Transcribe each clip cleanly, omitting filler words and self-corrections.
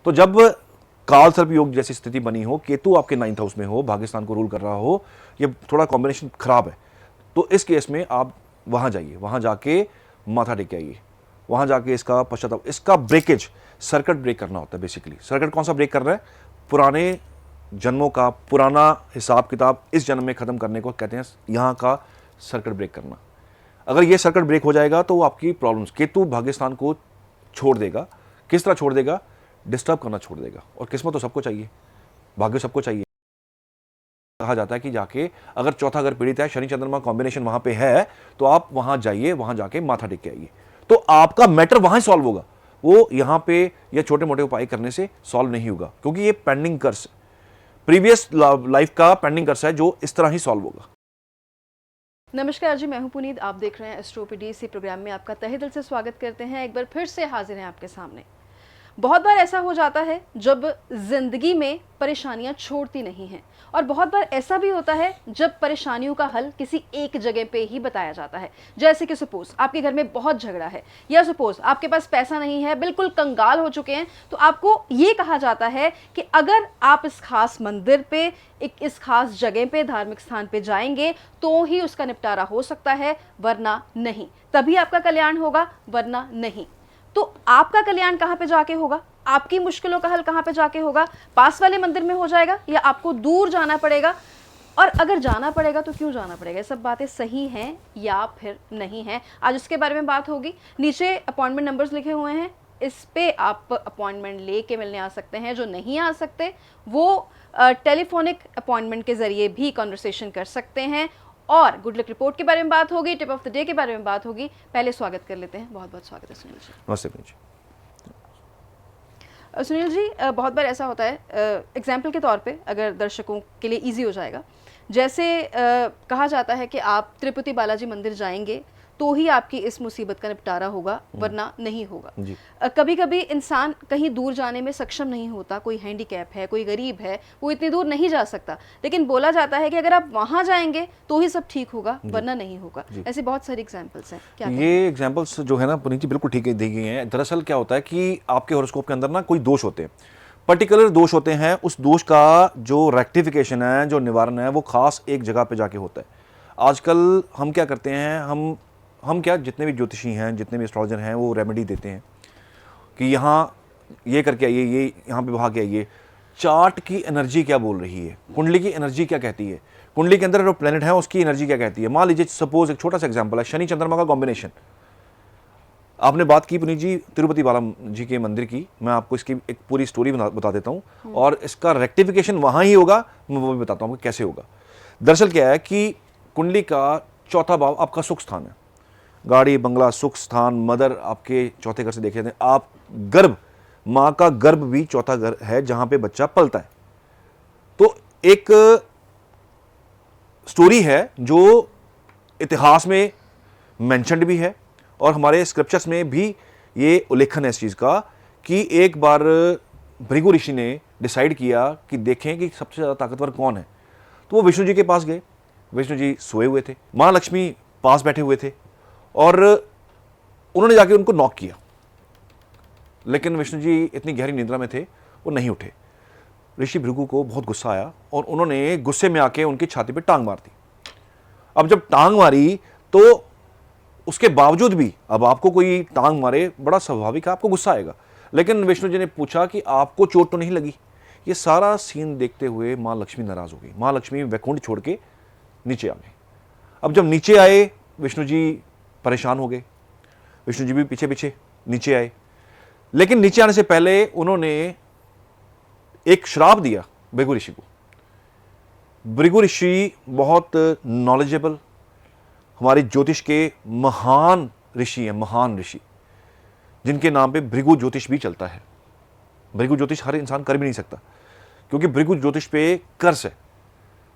तो जब काल सर्प योग जैसी स्थिति बनी हो, केतु आपके 9th हाउस में हो, भाग्यस्थान को रूल कर रहा हो, ये थोड़ा कॉम्बिनेशन खराब है, तो इस केस में आप वहां जाइए, वहां जाके माथा टेक आइए, वहां जाके इसका पश्चाताप, इसका ब्रेकेज, सर्किट ब्रेक करना होता है बेसिकली। सर्किट कौन सा ब्रेक कर रहा है? पुराने जन्मों का पुराना हिसाब किताब इस जन्म में खत्म करने को कहते हैं यहाँ का सर्किट ब्रेक करना। अगर ये सर्किट ब्रेक हो जाएगा तो आपकी प्रॉब्लम्स, केतु भाग्यस्थान को छोड़ देगा। किस तरह छोड़ देगा? डिस्टर्ब करना छोड़ देगा। और किस्मत तो सबको चाहिए, भाग्य सबको चाहिए। कहा जाता है कि जाके अगर चौथा घर पीड़ित है, शनि चंद्रमा कॉम्बिनेशन वहां पे है, तो आप वहां जाइए, वहां जाके माथा टेक के आइए, तो आपका मैटर वहां सॉल्व होगा। वो यहां पे या छोटे मोटे उपाय करने से सॉल्व नहीं होगा, क्योंकि ये पेंडिंग कर्स, प्रीवियस लाइफ का पेंडिंग कर्स है जो इस तरह ही सॉल्व होगा। नमस्कार जी, मैं हूं पुनीत। आप देख रहे हैं एस्ट्रोपीडी। इसी प्रोग्राम में आपका तहे दिल से स्वागत करते हैं। एक बार फिर से हाजिर हैं आपके सामने। बहुत बार ऐसा हो जाता है जब जिंदगी में परेशानियां छोड़ती नहीं हैं, और बहुत बार ऐसा भी होता है जब परेशानियों का हल किसी एक जगह पे ही बताया जाता है। जैसे कि सपोज आपके घर में बहुत झगड़ा है, या सपोज आपके पास पैसा नहीं है, बिल्कुल कंगाल हो चुके हैं, तो आपको ये कहा जाता है कि अगर आप इस खास मंदिर पे, इस खास जगह पे, धार्मिक स्थान पे जाएंगे तो ही उसका निपटारा हो सकता है, वरना नहीं। तभी आपका कल्याण होगा, वरना नहीं। तो आपका कल्याण कहां पे जाके होगा? आपकी मुश्किलों का हल कहां पे जाके होगा? पास वाले मंदिर में हो जाएगा, या आपको दूर जाना पड़ेगा? और अगर जाना पड़ेगा तो क्यों जाना पड़ेगा? ये सब बातें सही हैं या फिर नहीं हैं, आज इसके बारे में बात होगी। नीचे अपॉइंटमेंट नंबर्स लिखे हुए हैं, इस पे आप अपॉइंटमेंट लेके मिलने आ सकते हैं। जो नहीं आ सकते वो टेलीफोनिक अपॉइंटमेंट के जरिए भी कॉन्वर्सेशन कर सकते हैं। और गुड लक रिपोर्ट के बारे में बात होगी, टिप ऑफ द डे के बारे में बात होगी। पहले स्वागत कर लेते हैं। बहुत बहुत स्वागत है सुनील जी। नमस्ते जी। सुनील जी, बहुत बार ऐसा होता है, एग्जाम्पल के तौर पे अगर दर्शकों के लिए इजी हो जाएगा, जैसे कहा जाता है कि आप तिरुपति बालाजी मंदिर जाएंगे तो ही आपकी इस मुसीबत का निपटारा होगा, वरना नहीं होगा। कभी कभी इंसान कहीं दूर जाने में सक्षम नहीं होता, कोई हैंडीकैप है, कोई गरीब है, वो इतनी दूर नहीं जा सकता, लेकिन बोला जाता है कि अगर आप वहां जाएंगे तो ही सब ठीक होगा, वरना नहीं होगा। ऐसे बहुत सारे एग्जाम्पल्स हैं। क्या ये एग्जाम्पल्स जो है ना पुनीत जी, बिल्कुल ठीक है दी गई हैं। दरअसल क्या होता है कि आपके हॉरोस्कोप के अंदर ना कोई दोष होते हैं, पर्टिकुलर दोष होते हैं। उस दोष का जो रेक्टिफिकेशन है, जो निवारण है, वो खास एक जगह पे जाके होता है। आजकल हम क्या करते हैं, हम क्या, जितने भी ज्योतिषी हैं, जितने भी एस्ट्रोलॉजर हैं, वो रेमेडी देते हैं कि यहाँ ये करके आइए, ये यहाँ पे भाग के आइए। चार्ट की एनर्जी क्या बोल रही है, कुंडली की एनर्जी क्या कहती है, कुंडली के अंदर जो प्लेनेट है उसकी एनर्जी क्या कहती है। मान लीजिए सपोज एक छोटा सा एग्जांपल है, शनि चंद्रमा का कॉम्बिनेशन। आपने बात की पुनीत जी तिरुपति बालाजी के मंदिर की, मैं आपको इसकी एक पूरी स्टोरी बता देता हूँ, और इसका रेक्टिफिकेशन वहाँ ही होगा, मैं वो भी बताता हूँ कैसे होगा। दरअसल क्या है कि कुंडली का चौथा भाव आपका सुख स्थान है, गाड़ी बंगला सुख स्थान, मदर आपके चौथे घर से देखे थे आप, गर्भ, माँ का गर्भ भी चौथा घर है जहां पे बच्चा पलता है। तो एक स्टोरी है जो इतिहास में मेंशन्ड भी है, और हमारे स्क्रिप्चर्स में भी ये उल्लेखन है इस चीज का कि एक बार भृगु ऋषि ने डिसाइड किया कि देखें कि सबसे ज्यादा ताकतवर कौन है। तो वो विष्णु जी के पास गए। विष्णु जी सोए हुए थे, माँ लक्ष्मी पास बैठे हुए थे, और उन्होंने जाके उनको नॉक किया, लेकिन विष्णु जी इतनी गहरी निद्रा में थे, वो नहीं उठे। ऋषि भृगु को बहुत गुस्सा आया और उन्होंने गुस्से में आके उनकी छाती पे टांग मार दी। अब जब टांग मारी तो उसके बावजूद भी, अब आपको कोई टांग मारे, बड़ा स्वाभाविक है आपको गुस्सा आएगा, लेकिन विष्णु जी ने पूछा कि आपको चोट तो नहीं लगी। ये सारा सीन देखते हुए माँ लक्ष्मी नाराज हो गई। माँ लक्ष्मी वैकुंठ छोड़ के नीचे आ गई। अब जब नीचे आए, विष्णु जी परेशान हो गए, विष्णु जी भी पीछे पीछे नीचे आए, लेकिन नीचे आने से पहले उन्होंने एक श्राप दिया भृगु ऋषि को। भृगु ऋषि बहुत नॉलेजेबल, हमारे ज्योतिष के महान ऋषि हैं, महान ऋषि, जिनके नाम पे भृगु ज्योतिष भी चलता है। भृगु ज्योतिष हर इंसान कर भी नहीं सकता, क्योंकि भृगु ज्योतिष पे कर्स है।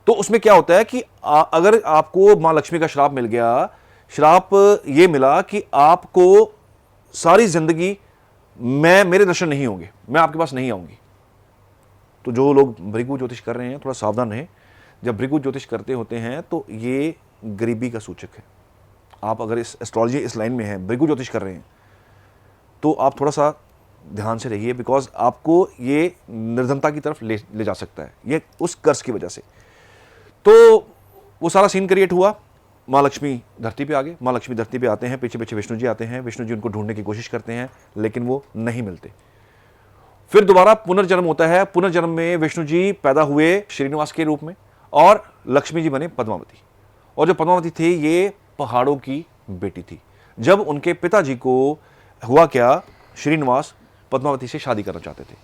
तो उसमें क्या होता है कि अगर आपको माँ लक्ष्मी का श्राप मिल गया, श्राप ये मिला कि आपको सारी जिंदगी मेरे दर्शन नहीं होंगे, मैं आपके पास नहीं आऊंगी। तो जो लोग भृगु ज्योतिष कर रहे हैं थोड़ा सावधान रहें। जब भृगु ज्योतिष करते होते हैं तो ये गरीबी का सूचक है। आप अगर इस एस्ट्रोलॉजी इस लाइन में हैं, भृगु ज्योतिष कर रहे हैं, तो आप थोड़ा सा ध्यान से रहिए, बिकॉज आपको ये निर्धनता की तरफ ले जा सकता है, ये उस कर्ज की वजह से। तो वो सारा सीन क्रिएट हुआ, माँ लक्ष्मी धरती पे आ गए। माँ लक्ष्मी धरती पे आते हैं, पीछे पीछे विष्णु जी आते हैं, विष्णु जी उनको ढूंढने की कोशिश करते हैं, लेकिन वो नहीं मिलते। फिर दोबारा पुनर्जन्म होता है। पुनर्जन्म में विष्णु जी पैदा हुए श्रीनिवास के रूप में, और लक्ष्मी जी बने पद्मावती। और जो पद्मावती थी, ये पहाड़ों की बेटी थी। जब उनके पिताजी को हुआ क्या, श्रीनिवास पद्मावती से शादी करना चाहते थे,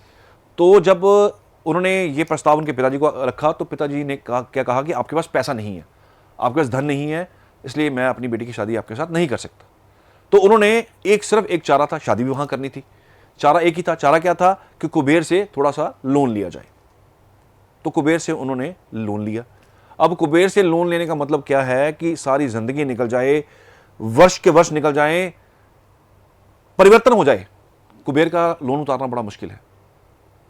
तो जब उन्होंने ये प्रस्ताव उनके पिताजी को रखा, तो पिताजी ने क्या कहा कि आपके पास पैसा नहीं है, आपके पास धन नहीं है, इसलिए मैं अपनी बेटी की शादी आपके साथ नहीं कर सकता। तो उन्होंने सिर्फ एक चारा था, शादी भी वहां करनी थी। चारा एक ही था। चारा क्या था कि कुबेर से थोड़ा सा लोन लिया जाए। तो कुबेर से उन्होंने लोन लिया। अब कुबेर से लोन लेने का मतलब क्या है कि सारी जिंदगी निकल जाए, वर्ष के वर्ष निकल जाए, परिवर्तन हो जाए, कुबेर का लोन उतारना बड़ा मुश्किल है।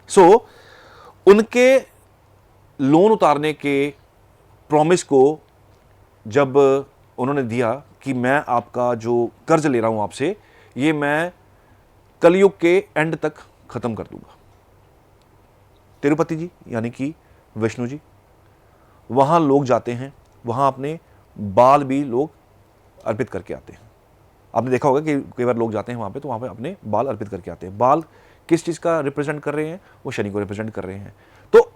सो उनके लोन उतारने के प्रॉमिस को जब उन्होंने दिया कि मैं आपका जो कर्ज ले रहा हूं आपसे, ये मैं कलयुग के एंड तक खत्म कर दूंगा। तिरुपति जी यानी कि विष्णु जी, वहां लोग जाते हैं, वहां अपने बाल भी लोग अर्पित करके आते हैं। आपने देखा होगा कि कई बार लोग जाते हैं वहां पे, तो वहां पे अपने बाल अर्पित करके आते हैं। बाल किस चीज का रिप्रेजेंट कर रहे हैं? वो शनि को रिप्रेजेंट कर रहे हैं। तो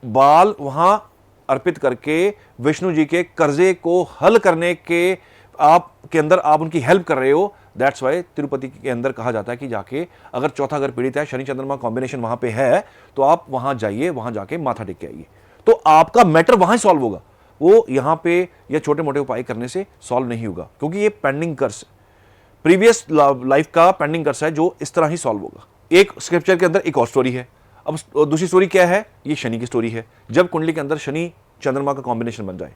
बाल वहां अर्पित करके विष्णु जी के कर्जे को हल करने के आपके अंदर आप उनकी हेल्प कर रहे हो। दैट्स वाई तिरुपति के अंदर कहा जाता है कि जाके अगर चौथा घर पीड़ित है, शनि चंद्रमा कॉम्बिनेशन वहां पे है, तो आप वहां जाइए, वहां जाके माथा टेक के आइए, तो आपका मैटर वहां ही सॉल्व होगा। वो यहां पे या छोटे मोटे उपाय करने से सॉल्व नहीं होगा, क्योंकि ये पेंडिंग कर्ज, प्रीवियस लाइफ का पेंडिंग कर्ज है, जो इस तरह ही सॉल्व होगा। एक स्क्रिप्चर के अंदर एक और स्टोरी है। अब दूसरी स्टोरी क्या है? ये शनि की स्टोरी है। जब कुंडली के अंदर शनि चंद्रमा का कॉम्बिनेशन बन जाए,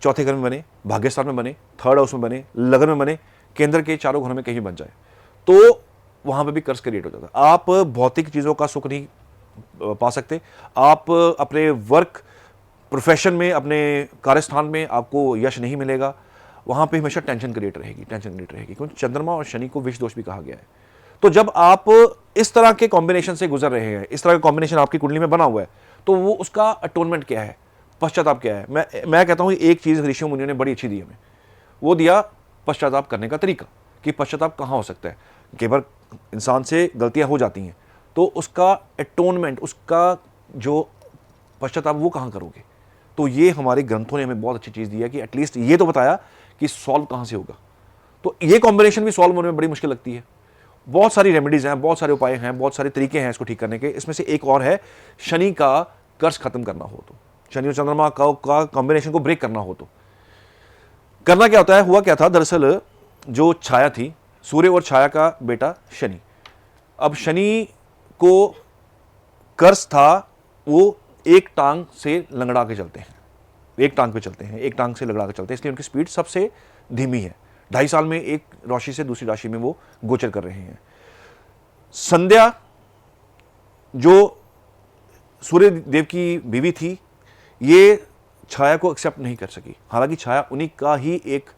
चौथे घर में बने, भाग्यस्थान में बने, थर्ड हाउस में बने, लगन में बने, केंद्र के चारों घरों में कहीं बन जाए, तो वहां पे भी कर्ज क्रिएट हो जाता है। आप भौतिक चीजों का सुख नहीं पा सकते। आप अपने वर्क प्रोफेशन में, अपने कार्यस्थान में आपको यश नहीं मिलेगा। वहां पे हमेशा टेंशन क्रिएट रहेगी, टेंशन क्रिएट रहेगी, क्योंकि चंद्रमा और शनि को विष दोष भी कहा गया है। तो जब आप इस तरह के कॉम्बिनेशन से गुजर रहे हैं, इस तरह का कॉम्बिनेशन आपकी कुंडली में बना हुआ है, तो वो उसका अटोनमेंट क्या है, पश्चाताप क्या है? मैं कहता हूं एक चीज ऋषि मुनियों ने बड़ी अच्छी दी हमें, वो दिया पश्चाताप करने का तरीका, कि पश्चाताप कहां हो सकता है। कई बार इंसान से गलतियां हो जाती हैं, तो उसका अटोनमेंट, उसका जो पश्चाताप, वो कहां करोगे? तो ये हमारे ग्रंथों ने हमें बहुत अच्छी चीज दी है कि एटलीस्ट ये तो बताया कि सॉल्व कहां से होगा। तो ये कॉम्बिनेशन भी सॉल्व होने में बड़ी मुश्किल लगती है। बहुत सारी रेमेडीज हैं, बहुत सारे उपाय हैं, बहुत सारे तरीके हैं इसको ठीक करने के। इसमें से एक और है, शनि का कर्ज खत्म करना हो तो, शनि और चंद्रमा का कॉम्बिनेशन को ब्रेक करना हो तो करना क्या होता है? हुआ क्या था दरअसल, जो छाया थी, सूर्य और छाया का बेटा शनि, अब शनि को कर्ज था, वो एक टांग से लंगड़ा के चलते हैं, एक टांग पे चलते हैं, एक टांग से लंगड़ा के चलते हैं, इसलिए उनकी स्पीड सबसे धीमी है। 2.5 साल में एक राशि से दूसरी राशि में वो गोचर कर रहे हैं। संध्या जो सूर्य देव की बीवी थी, ये छाया को एक्सेप्ट नहीं कर सकी। हालांकि छाया उन्हीं का ही एक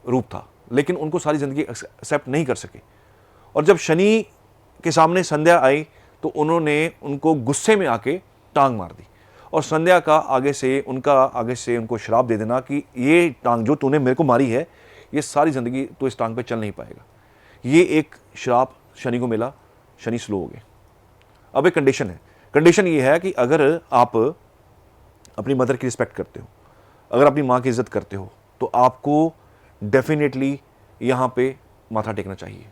रूप था, लेकिन उनको सारी जिंदगी एक्सेप्ट नहीं कर सके। और जब शनि के सामने संध्या आई, तो उन्होंने उनको गुस्से में आके टांग मार दी। और संध्या का आगे से उनको श्राप दे देना कि ये टांग जो तूने मेरे को मारी है, ये सारी जिंदगी तो इस टांग पे चल नहीं पाएगा। ये एक श्राप शनि को मिला, शनि स्लो हो गए। अब एक कंडीशन है, कंडीशन ये है कि अगर आप अपनी मदर की रिस्पेक्ट करते हो, अगर अपनी माँ की इज्जत करते हो, तो आपको डेफिनेटली यहाँ पे माथा टेकना चाहिए।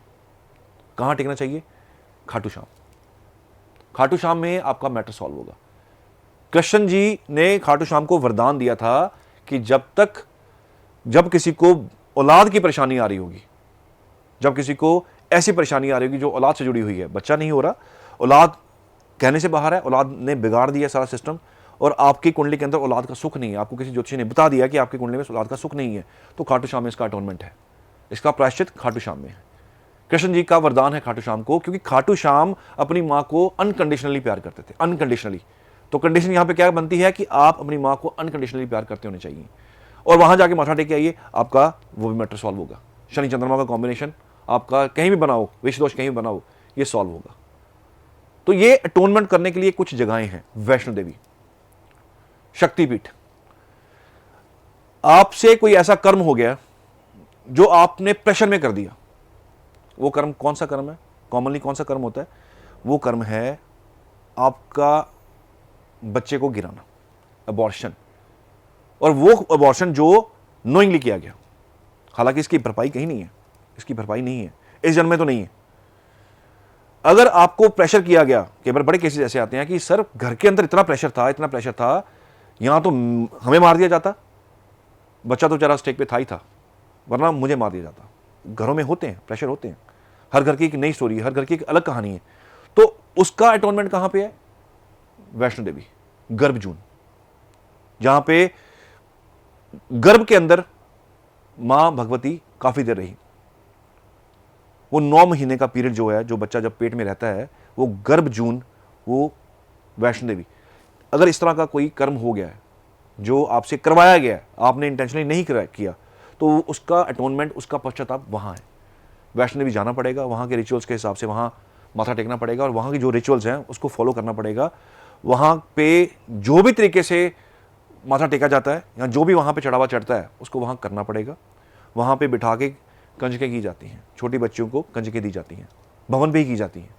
कहाँ टेकना चाहिए? खाटू श्याम। खाटू श्याम में आपका मैटर सॉल्व होगा। कृष्ण जी ने खाटू श्याम को वरदान दिया था कि जब किसी को औलाद की परेशानी आ रही होगी, जब किसी को ऐसी परेशानी आ रही होगी जो औलाद से जुड़ी हुई है, बच्चा नहीं हो रहा, औलाद कहने से बाहर है, औलाद ने बिगाड़ दिया सारा सिस्टम, और आपकी कुंडली के अंदर औलाद का सुख नहीं है, आपको किसी ज्योतिषी ने बता दिया कि आपकी कुंडली में औलाद का सुख नहीं है, तो खाटू श्याम में इसका अटोनमेंट है, इसका प्रायश्चित खाटू श्याम में है। कृष्ण जी का वरदान है खाटू श्याम को, क्योंकि खाटू श्याम अपनी माँ को अनकंडीशनली प्यार करते थे, अनकंडीशनली। तो कंडीशन यहाँ पे क्या बनती है कि आप अपनी माँ को अनकंडीशनली प्यार करते होने चाहिए, और वहां जाके माथा टेक के आइए, आपका वो भी मैटर सॉल्व होगा। शनि चंद्रमा का कॉम्बिनेशन आपका कहीं भी बनाओ, विष दोष कहीं भी बनाओ, ये सॉल्व होगा। तो ये अटोनमेंट करने के लिए कुछ जगहें हैं। वैष्णो देवी, शक्तिपीठ, आपसे कोई ऐसा कर्म हो गया जो आपने प्रेशर में कर दिया, वो कर्म कौन सा कर्म है? कॉमनली कौन सा कर्म होता है? वो कर्म है आपका बच्चे को गिराना, अबॉर्शन। और वो अबॉर्शन जो नोइंगली किया गया, हालांकि इसकी भरपाई कहीं नहीं है, इसकी भरपाई नहीं है, इस जन्म में तो नहीं है। अगर आपको प्रेशर किया गया, कई बार बड़े केसेस ऐसे आते हैं कि सर घर के अंदर इतना प्रेशर था, यहां तो हमें मार दिया जाता, बच्चा तो बेचारा स्टेक पे था ही था, वरना मुझे मार दिया जाता। घरों में होते हैं, प्रेशर होते हैं, हर घर की एक नई स्टोरी है, हर घर की एक अलग कहानी है। तो उसका अटोनमेंट कहां पे है? वैष्णो देवी, गर्भजून, जहां पे गर्भ के अंदर मां भगवती काफी देर रही। वो 9 महीने का पीरियड जो है, जो बच्चा जब पेट में रहता है, वो गर्भजून, वो वैष्णो देवी। अगर इस तरह का कोई कर्म हो गया है जो आपसे करवाया गया है, आपने इंटेंशनली नहीं किया, तो उसका अटोनमेंट, उसका पश्चाताप वहां है। वैष्णो देवी जाना पड़ेगा, वहां के रिचुअल्स के हिसाब से वहां माथा टेकना पड़ेगा और वहां की जो रिचुअल्स हैं उसको फॉलो करना पड़ेगा। वहां पे जो भी तरीके से माथा टेका जाता है या जो भी वहां पे चढ़ावा चढ़ता है उसको वहां करना पड़ेगा। वहां पे बिठा के कंजकें की जाती हैं, छोटी बच्चियों को कंजकें दी जाती हैं, भवन पे ही की जाती हैं।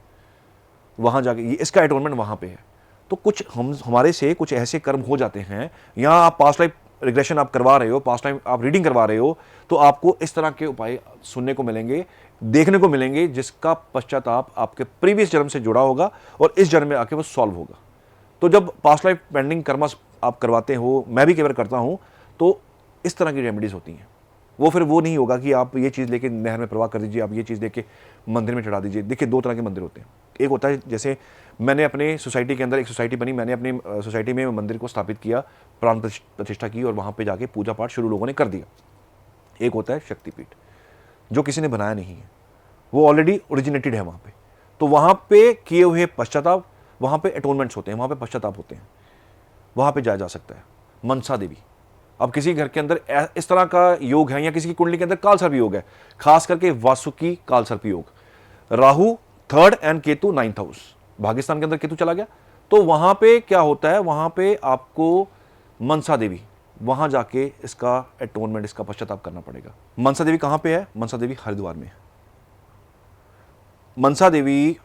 वहां जाके ये इसका अटोनमेंट वहां पे है। तो कुछ हमारे से कुछ ऐसे कर्म हो जाते हैं, या आप पास्ट लाइफ रिग्रेशन आप करवा रहे हो, पास्ट लाइफ आप रीडिंग करवा रहे हो, तो आपको इस तरह के उपाय सुनने को मिलेंगे, देखने को मिलेंगे, जिसका पश्चाताप आपके प्रीवियस जन्म से जुड़ा होगा और इस जन्म में आके वो सॉल्व होगा। तो जब पास्ट लाइफ पेंडिंग कर्म आप करवाते हो, मैं भी कई बार करता हूं, तो इस तरह की रेमेडीज होती हैं। वो फिर वो नहीं होगा कि आप ये चीज़ लेके नहर में प्रवाह कर दीजिए, आप ये चीज़ लेके मंदिर में चढ़ा दीजिए। देखिए 2 तरह के मंदिर होते हैं। एक होता है, जैसे मैंने अपने सोसाइटी के अंदर एक सोसाइटी बनी, मैंने अपनी सोसाइटी में मंदिर को स्थापित किया, प्राण प्रतिष्ठा की और वहाँ पे जाके पूजा पाठ शुरू लोगों ने कर दिया। एक होता है शक्तिपीठ, जो किसी ने बनाया नहीं है, वो ऑलरेडी ओरिजिनेटेड है वहाँ पे। तो वहाँ पे किए हुए पश्चाताप, वहाँ पे अटोनमेंट्स होते हैं, वहाँ पे पश्चाताप होते हैं, वहाँ पे जाया जा सकता है। मनसा देवी, अब किसी घर के अंदर इस तरह का योग है, या किसी की कुंडली के अंदर कालसर्प योग है, खास करके वासुकी कालसर्प योग, Rahu 3rd and Ketu 9th house, भाग्यस्थान के अंदर केतु चला गया, तो वहां पे क्या होता है, वहां पे आपको मनसा देवी, वहां जाके इसका अटोनमेंट, इसका पश्चाताप करना पड़ेगा। मनसा देवी कहां पे है? मनसा देवी हरिद्वार में है। मनसा देवी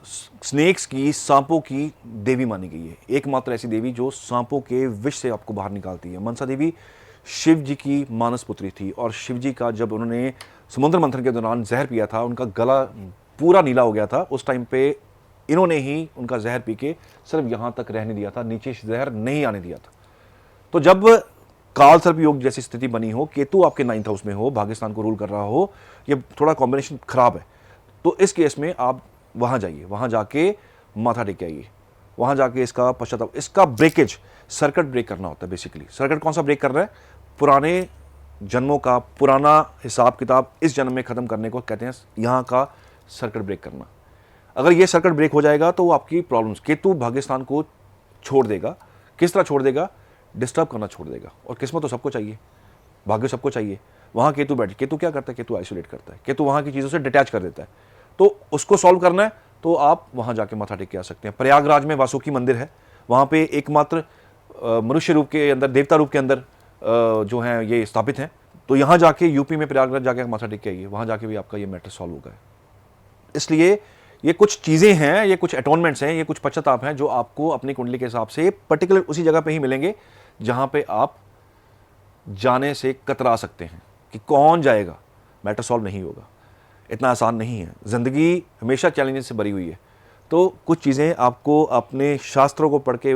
स्नेक्स की, सांपों की देवी मानी गई है, एकमात्र ऐसी देवी जो सांपों के विष से आपको बाहर निकालती है। मनसा देवी शिव जी की मानस पुत्री थी, और शिव जी का जब उन्होंने समुद्र मंथन के दौरान जहर पिया था, उनका गला पूरा नीला हो गया था। उस टाइम पे इन्होंने ही उनका जहर पी के सिर्फ यहां तक रहने दिया था, नीचे जहर नहीं आने दिया था। तो जब काल सर्प योग जैसी स्थिति बनी हो, केतु आपके 9th हाउस में हो, भाग्यस्थान को रूल कर रहा हो, ये थोड़ा कॉम्बिनेशन खराब है, तो इस केस में आप वहां जाइए, वहां जाके माथा टेक के आइए, वहां जाके इसका पश्चाताप, इसका ब्रेकेज, सर्किट ब्रेक करना होता है। बेसिकली सर्किट कौन सा ब्रेक कर रहा है? पुराने जन्मों का पुराना हिसाब किताब इस जन्म में खत्म करने को कहते हैं, यहाँ का सर्किट ब्रेक करना। अगर ये सर्किट ब्रेक हो जाएगा तो आपकी प्रॉब्लम्स, केतु भाग्यस्थान को छोड़ देगा। किस तरह छोड़ देगा? डिस्टर्ब करना छोड़ देगा। और किस्मत तो सबको चाहिए, भाग्य सबको चाहिए। वहाँ केतु बैठ, केतु क्या करता है? केतु आइसोलेट करता है, केतु वहाँ की चीज़ों से डिटैच कर देता है। तो उसको सॉल्व करना है तो आप वहाँ जाके माथा टेक के आ सकते हैं। प्रयागराज में वासुकी मंदिर है, वहाँ पे एकमात्र मनुष्य रूप के अंदर, देवता रूप के अंदर जो हैं ये स्थापित हैं। तो यहाँ जाके यूपी में प्रयागराज जाके माथा टेक के आइए, वहाँ जाके भी आपका ये मैटर सॉल्व होगा। इसलिए ये कुछ चीज़ें हैं, ये कुछ अटोनमेंट्स हैं, ये कुछ पश्चाताप हैं जो आपको अपनी कुंडली के हिसाब से पर्टिकुलर उसी जगह पे ही मिलेंगे जहाँ पे आप जाने से कतरा सकते हैं कि कौन जाएगा, मैटर सॉल्व नहीं होगा। इतना आसान नहीं है, ज़िंदगी हमेशा चैलेंजेस से भरी हुई है। तो कुछ चीज़ें आपको अपने शास्त्रों को पढ़ के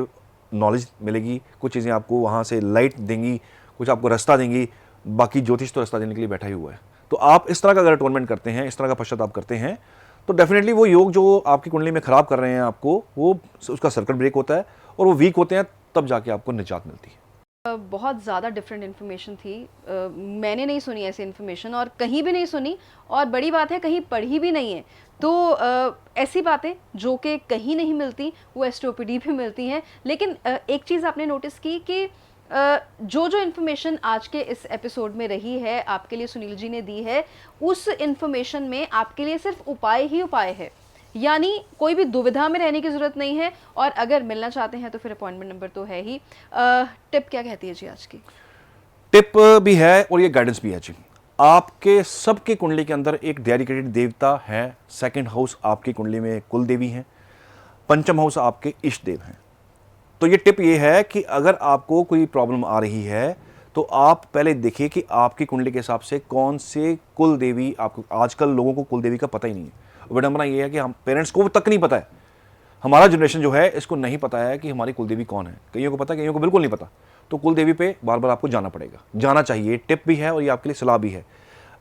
नॉलेज मिलेगी, कुछ चीज़ें आपको वहाँ से लाइट देंगी, कुछ आपको रास्ता देंगी। बाकी ज्योतिष तो रास्ता देने के लिए बैठा ही हुआ है। तो आप इस तरह का अगर अटोनमेंट करते हैं, इस तरह का पश्चाताप करते हैं, तो डेफिनेटली वो योग जो आपकी कुंडली में ख़राब कर रहे हैं आपको, वो उसका सर्किट ब्रेक होता है और वो वीक होते हैं, तब जाके आपको निजात मिलती है। बहुत ज़्यादा डिफरेंट इन्फॉर्मेशन थी, मैंने नहीं सुनी ऐसी इन्फॉर्मेशन, और कहीं भी नहीं सुनी, और बड़ी बात है कहीं पढ़ी भी नहीं है। तो ऐसी बातें जो कि कहीं नहीं मिलती वो एस्ट्रोपीडी पे मिलती हैं। लेकिन एक चीज़ आपने नोटिस की कि जो जो इन्फॉर्मेशन आज के इस एपिसोड में रही है, आपके लिए सुनील जी ने दी है, उस इन्फॉर्मेशन में आपके लिए सिर्फ उपाय ही उपाय है। यानी कोई भी दुविधा में रहने की ज़रूरत नहीं है, और अगर मिलना चाहते हैं तो फिर अपॉइंटमेंट नंबर तो है ही। टिप क्या कहती है जी आज की? टिप भी है और ये गाइडेंस भी है जी। आपके सबके कुंडली के अंदर एक डेडिकेटेड देवता है। सेकंड हाउस आपकी कुंडली में कुल देवी है, पंचम हाउस आपके इष्ट देव हैं। तो ये टिप ये है कि अगर आपको कोई प्रॉब्लम आ रही है तो आप पहले देखिए कि आपकी कुंडली के हिसाब से कौन से कुल देवी आपको, आजकल लोगों को कुल देवी का पता ही नहीं है। विडंबना ये है कि हम पेरेंट्स को तक नहीं पता है, हमारा जनरेशन जो है इसको नहीं पता है कि हमारी कुलदेवी कौन है। कईयों को पता है, कईयों को बिल्कुल नहीं पता। तो कुलदेवी पे बार बार आपको जाना पड़ेगा, जाना चाहिए। टिप भी है और ये आपके लिए सलाह भी है।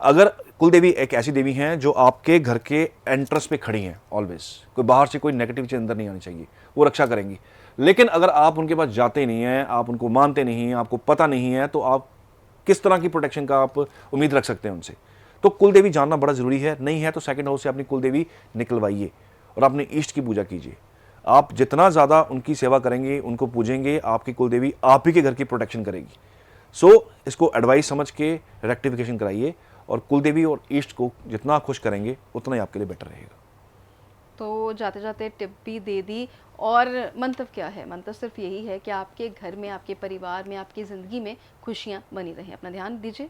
अगर कुलदेवी एक ऐसी देवी हैं जो आपके घर के एंट्रेंस पे खड़ी हैं ऑलवेज, कोई बाहर से कोई नेगेटिव चीज अंदर नहीं आनी चाहिए, वो रक्षा करेंगी। लेकिन अगर आप उनके पास जाते नहीं हैं, आप उनको मानते नहीं हैं, आपको पता नहीं है, तो आप किस तरह की प्रोटेक्शन का आप उम्मीद रख सकते हैं उनसे। तो कुलदेवी जानना बड़ा जरूरी है। नहीं है तो सेकंड हाउस से अपनी कुलदेवी निकलवाइए और अपने इष्ट की पूजा कीजिए। आप जितना ज़्यादा उनकी सेवा करेंगे, उनको पूजेंगे, आपकी कुलदेवी आप ही के घर की प्रोटेक्शन करेगी। सो इसको एडवाइस समझ के रेक्टिफिकेशन कराइए, और कुलदेवी और ईस्ट को जितना खुश करेंगे उतना ही आपके लिए बेटर रहेगा। तो जाते जाते टिप भी दे दी, और मंतव्य क्या है? मंतव्य सिर्फ यही है कि आपके घर में, आपके परिवार में, आपकी ज़िंदगी में खुशियाँ बनी रहें। अपना ध्यान दीजिए।